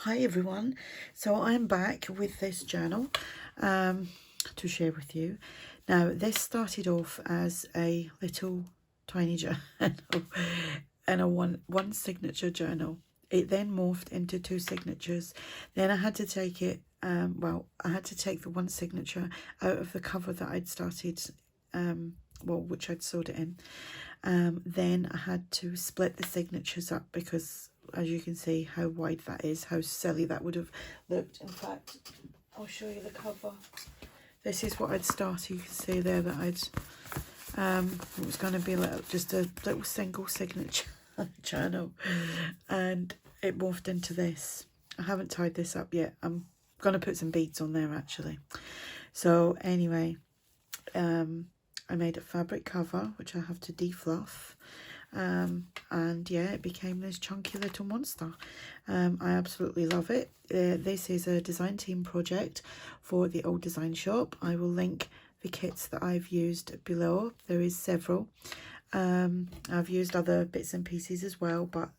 Hi everyone, so I'm back with this journal to share with you. Now this started off as a little tiny journal and a one signature journal. It then morphed into 2 signatures. Then I had to take it, I had to take the one signature out of the cover that I'd started, which I'd sewed it in. Then I had to split the signatures up because, as you can see how wide that is, how silly that would have looked. In fact, I'll show you the cover. This is what I'd started. You can see there that it was going to be just a little single signature journal, and it morphed into this. I haven't tied this up yet. I'm going to put some beads on there actually. So anyway, I made a fabric cover which I have to defluff, and yeah, it became this chunky little monster. I absolutely love it. This is a design team project for the Old Design Shop. I will link the kits that I've used below. There is several. I've used other bits and pieces as well, but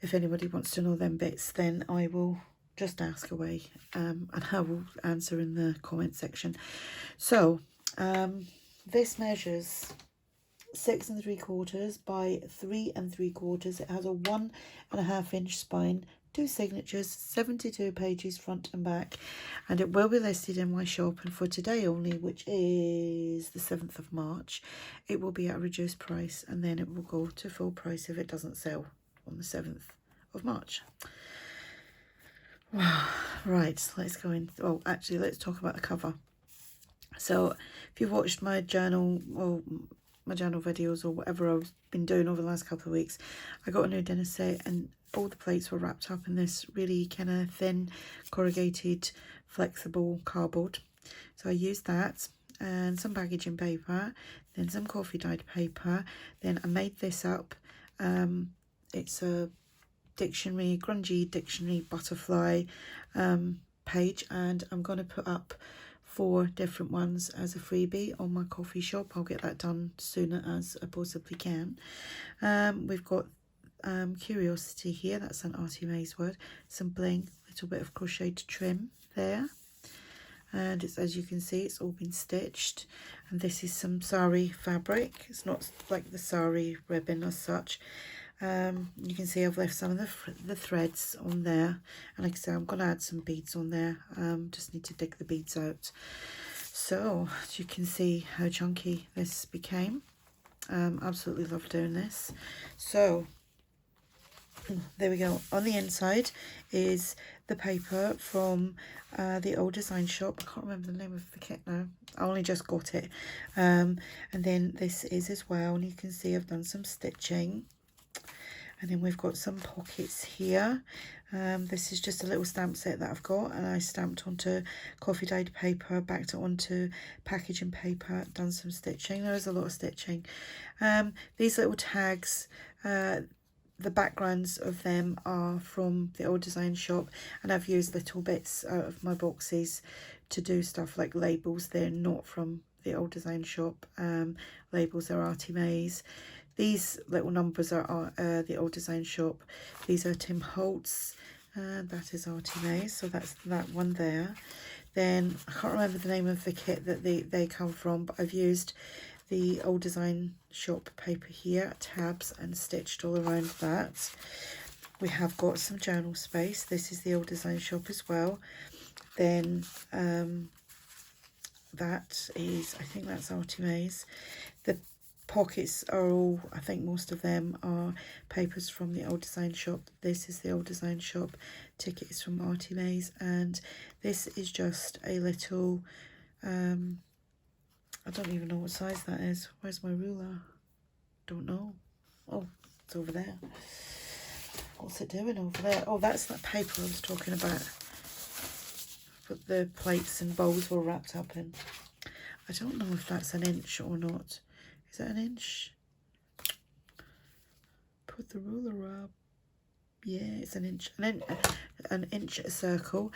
if anybody wants to know them bits, then I will just ask away, and I will answer in the comment section. So this measures 6 3/4 by 3 3/4. It has a 1.5 inch spine, 2 signatures, 72 pages front and back, and it will be listed in my shop. And for today only, which is the 7th of March, it will be at a reduced price, and then it will go to full price if it doesn't sell on the 7th of March. Right, let's go in. Oh, actually, let's talk about the cover. So if you've watched my journal or my journal videos or whatever I've been doing over the last couple of weeks, I got a new dinner set and all the plates were wrapped up in this really kind of thin corrugated flexible cardboard. So I used that and some packaging paper, then some coffee dyed paper. Then I made this up. It's a dictionary, Grungy dictionary butterfly page, and I'm going to put up 4 different ones as a freebie on my coffee shop. I'll get that done sooner as I possibly can. We've got curiosity here, that's an ARTYmaze word, some bling, a little bit of crocheted trim there, and it's, as you can see, it's all been stitched. And this is some sari fabric. It's not like the sari ribbon as such. You can see I've left some of the threads on there, and like I say, I'm going to add some beads on there. Just need to dig the beads out. So as you can see how chunky this became. Absolutely love doing this. So there we go. On the inside is the paper from the Old Design Shop. I can't remember the name of the kit now. I only just got it. And then this is as well, and you can see I've done some stitching. And then we've got some pockets here. This is just a little stamp set that I've got, and I stamped onto coffee dyed paper, backed it onto packaging paper, done some stitching. There is a lot of stitching. These little tags, the backgrounds of them are from the Old Design Shop, and I've used little bits out of my boxes to do stuff like labels. They're not from the Old Design Shop. Labels are ARTYmaze. These little numbers are the Old Design Shop. These are Tim Holtz, that is ARTYmaze, so that's that one there. Then I can't remember the name of the kit that they come from, but I've used the Old Design Shop paper here, tabs, and stitched all around that. We have got some journal space. This is the Old Design Shop as well. Then that is, I think that's ARTYmaze. The pockets are all, I think most of them are papers from the Old Design Shop. This is the Old Design Shop. Ticket is from ARTYmaze, and this is just a little, I don't even know what size that is. Where's my ruler? Don't know. Oh, it's over there. What's it doing over there? Oh, that's that paper I was talking about. But the plates and bowls were wrapped up in. I don't know if that's an inch or not. Is that an inch? Put the ruler up. Yeah, it's an inch. An inch circle.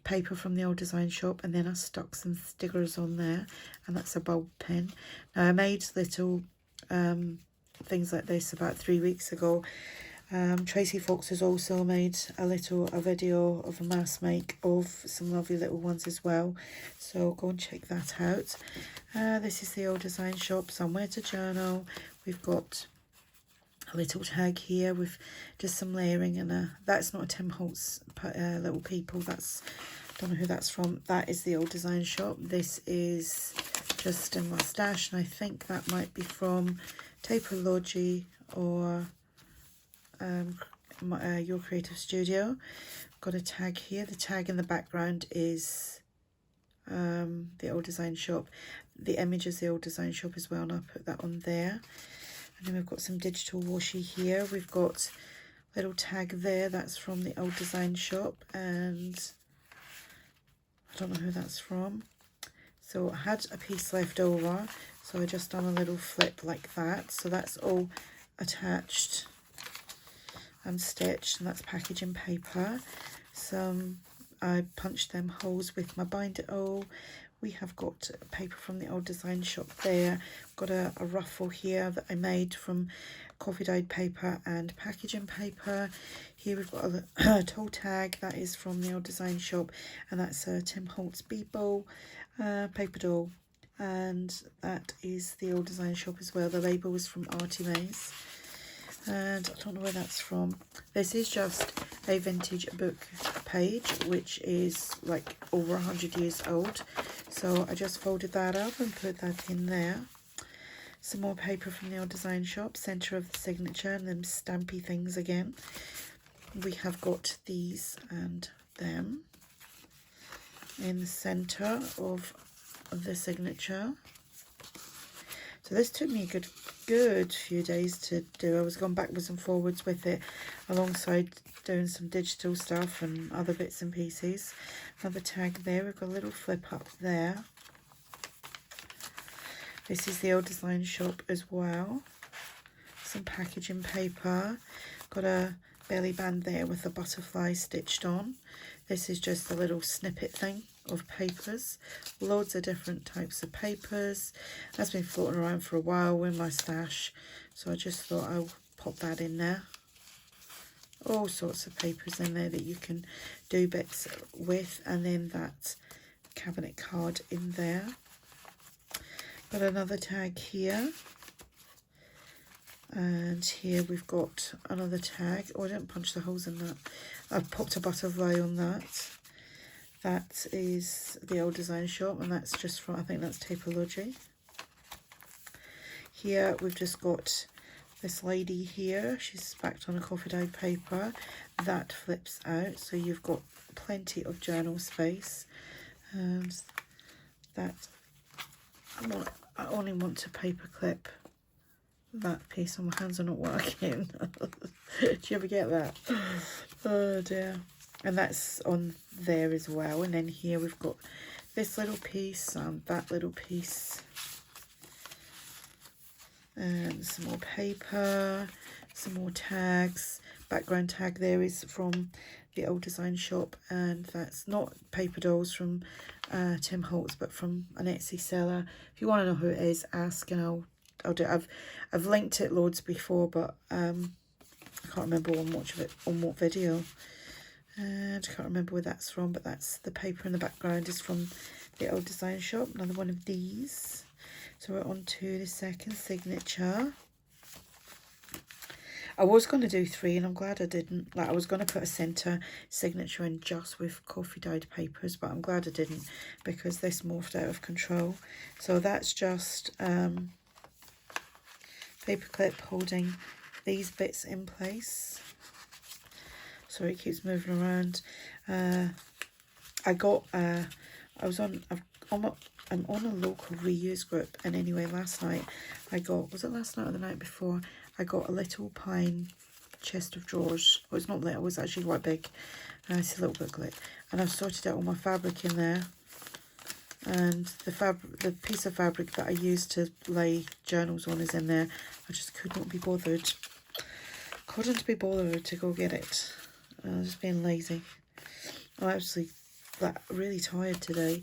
Paper from the Old Design Shop, and then I stuck some stickers on there, and that's a bulb pin. Now I made little things like this about 3 weeks ago. Tracie Fox has also made a video of a mass make of some lovely little ones as well, so go and check that out. This is the old design shop, somewhere to journal. We've got a little tag here with just some layering, and that's not a Tim Holtz little people, that's, don't know who that's from. That is the old design shop. This is just in my stash, and I think that might be from Tapology or Your Creative Studio. Got a tag here. The tag in the background is the old design shop. The image is the old design shop as well, and I'll put that on there. And then we've got some digital washi here. We've got a little tag there, that's from the old design shop, and I don't know who that's from. So I had a piece left over, so I just done a little flip like that. So that's all attached and stitched, and that's packaging paper. I punched them holes with my binder awl. We have got paper from the old design shop there. Got a ruffle here that I made from coffee dyed paper and packaging paper. Here we've got a toe tag that is from the old design shop, and that's a Tim Holtz bead bowl paper doll, and that is the old design shop as well. The label is from ARTYmaze, and I don't know where that's from. This is just a vintage book page, which is like over 100 years old, so I just folded that up and put that in there. Some more paper from the old design shop, centre of the signature, and them stampy things again. We have got these and them in the centre of the signature. So this took me a good few days to do. I was going backwards and forwards with it, alongside doing some digital stuff and other bits and pieces. Another tag there. We've got a little flip up there. This is the old design shop as well. Some packaging paper. Got a belly band there with a butterfly stitched on. This is just a little snippet thing of papers. Loads of different types of papers. That's been floating around for a while in my stash, so I just thought I'll pop that in there. All sorts of papers in there that you can do bits with, and then that cabinet card in there. Got another tag here, and here we've got another tag. Oh, I didn't punch the holes in that. I've popped a butterfly on that. That is the old design shop, and that's just from, I think that's Tapology. Here we've just got this lady here. She's backed on a coffee dyed paper. That flips out, so you've got plenty of journal space. And that, I only want to paper clip that piece on my hands are not working. Do you ever get that? Oh dear. And that's on there as well. And then here we've got this little piece and that little piece, and some more paper, some more tags. Background tag there is from the old design shop, and that's not paper dolls from Tim Holtz, but from an Etsy seller. If you want to know who it is, ask, and I'll do it. I've linked it loads before, but I can't remember on what video. And I can't remember where that's from, but that's the paper in the background is from the old design shop. Another one of these. So we're on to the second signature. I was going to do 3, and I'm glad I didn't. Like, I was going to put a centre signature in just with coffee dyed papers, but I'm glad I didn't, because this morphed out of control. So that's just paper clip holding these bits in place. Sorry, it keeps moving around. I'm on a local reuse group, and anyway, last night I got, was it last night or the night before, I got a little pine chest of drawers. Well, it's not little, it was actually quite big. It's a little booklet, and I've sorted out all my fabric in there, and the piece of fabric that I used to lay journals on is in there. I just could not be bothered. Couldn't be bothered to go get it. I was just being lazy. I'm actually really tired today.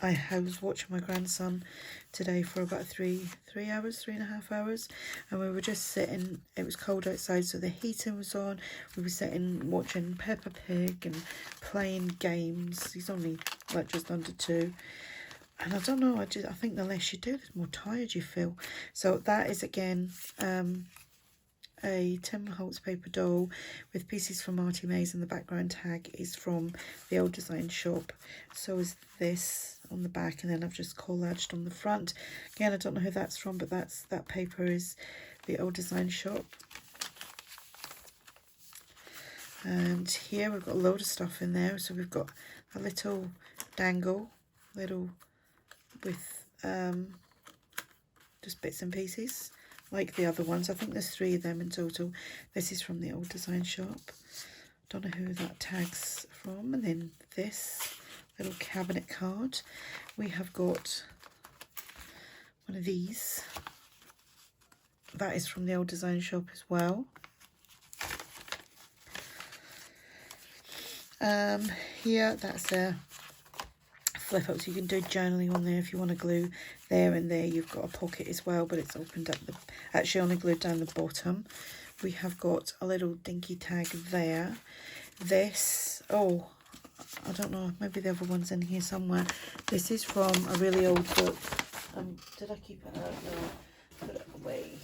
I was watching my grandson today for about 3.5 hours, and we were just sitting. It was cold outside, so the heating was on. We were sitting watching Peppa Pig and playing games. He's only like just under 2. And I don't know, I think the less you do, the more tired you feel. So that is again a Tim Holtz paper doll with pieces from ARTYmaze, and the background tag is from the Old Design Shop. So is this on the back, and then I've just collaged on the front. Again, I don't know who that's from, but that paper is the Old Design Shop. And here we've got a load of stuff in there. So we've got a little dangle, with just bits and pieces like the other ones. I think there's 3 of them in total. This is from the Old Design Shop. Don't know who that tag's from. And then this little cabinet card. We have got one of these. That is from the Old Design Shop as well. Here, that's a flip up, so you can do journaling on there if you want to glue there, and there you've got a pocket as well, but it's opened up actually only glued down the bottom. We have got a little dinky tag there. This, oh, I don't know, maybe the other one's in here somewhere. This is from a really old book. Did I keep it out? No, put it away.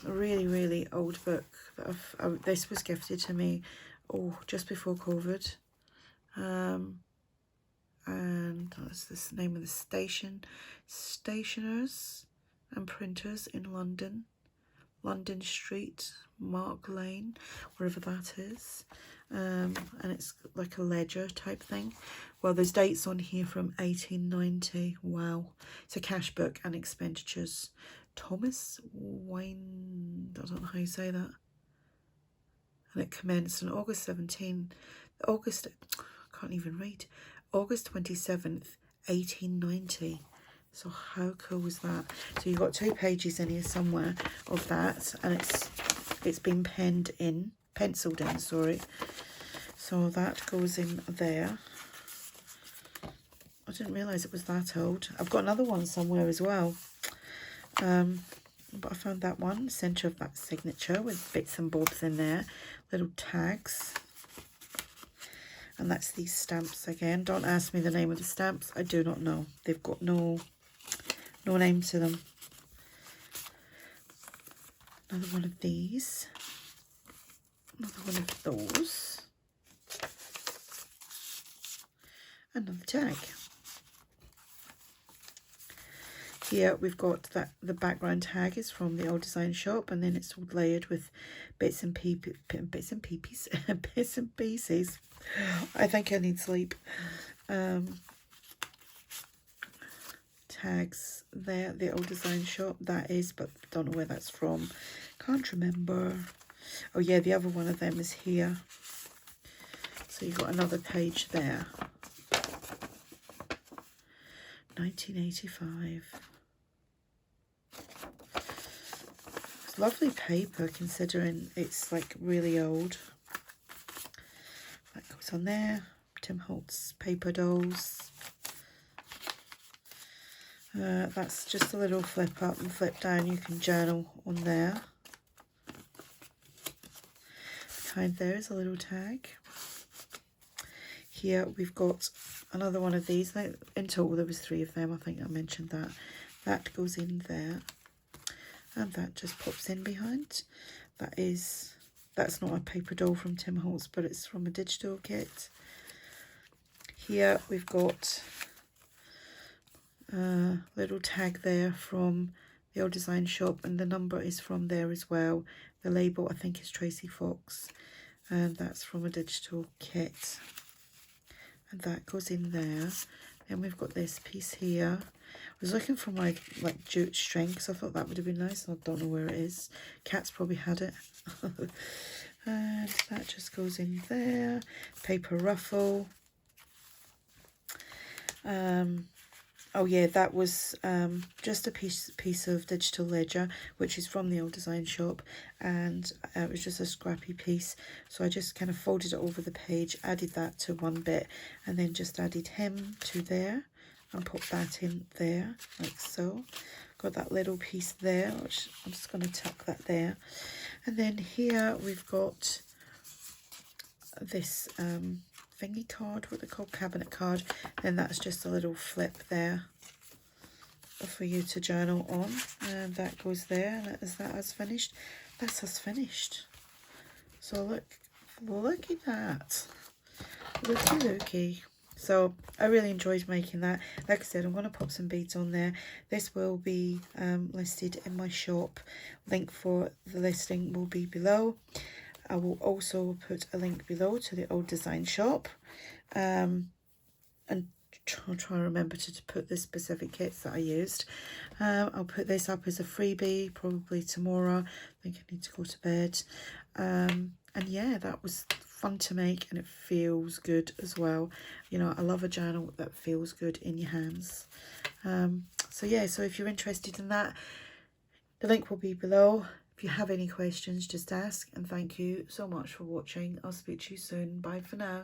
A really old book that this was gifted to me just before COVID. And that's the name of the stationers and printers in London Street, Mark Lane, wherever that is. And it's like a ledger type thing. Well, there's dates on here from 1890. Wow. It's a cash book and expenditures. Thomas Wayne, I don't know how you say that. And it commenced on August 27th, 1890. So how cool was that? So you've got 2 pages in here somewhere of that, and it's been penciled in, sorry. So that goes in there. I didn't realise it was that old. I've got another one somewhere as well. But I found that one, centre of that signature with bits and bobs in there, little tags. And that's these stamps again. Don't ask me the name of the stamps. I do not know. They've got no name to them. Another one of these. Another one of those. Another tag. Here we've got the background tag is from the Old Design Shop, and then it's all layered with bits and pieces. I think I need sleep. Tags there, the Old Design Shop, that is, but don't know where that's from. Can't remember. Oh yeah, the other one of them is here. So you've got another page there. 1985. It's lovely paper considering it's like really old. That goes on there. Tim Holtz paper dolls. That's just a little flip up and flip down. You can journal on there. Behind there is a little tag. Here we've got another one of these. In total there was 3 of them. I think I mentioned that. That goes in there. And that just pops in behind. That's not a paper doll from Tim Holtz, but it's from a digital kit. Here we've got a little tag there from the Old Design Shop, and the number is from there as well. The label I think is Tracie Fox, and that's from a digital kit. And that goes in there. Then we've got this piece here. I was looking for my jute string because I thought that would have been nice. I don't know where it is. Cat's probably had it. And that just goes in there. Paper ruffle. Oh yeah, that was just a piece of digital ledger, which is from the Old Design Shop, and it was just a scrappy piece. So I just kind of folded it over the page, added that to one bit, and then just added him to there. and pop that in there like so. Got that little piece there, which I'm just going to tuck that there. And then here we've got this thingy card, what they call cabinet card. Then that's just a little flip there for you to journal on, and that goes there. And is that us finished? That's us finished. So look at that. Looky. So I really enjoyed making that. Like I said, I'm going to pop some beads on there. This will be listed in my shop. Link for the listing will be below. I will also put a link below to the old design shop. And I'll try and remember to put the specific kits that I used. I'll put this up as a freebie probably tomorrow. I think I need to go to bed. And yeah, that was fun to make, and it feels good as well. You know, I love a journal that feels good in your hands. So yeah, so if you're interested in that, the link will be below. If you have any questions, just ask, and thank you so much for watching. I'll speak to you soon. Bye for now.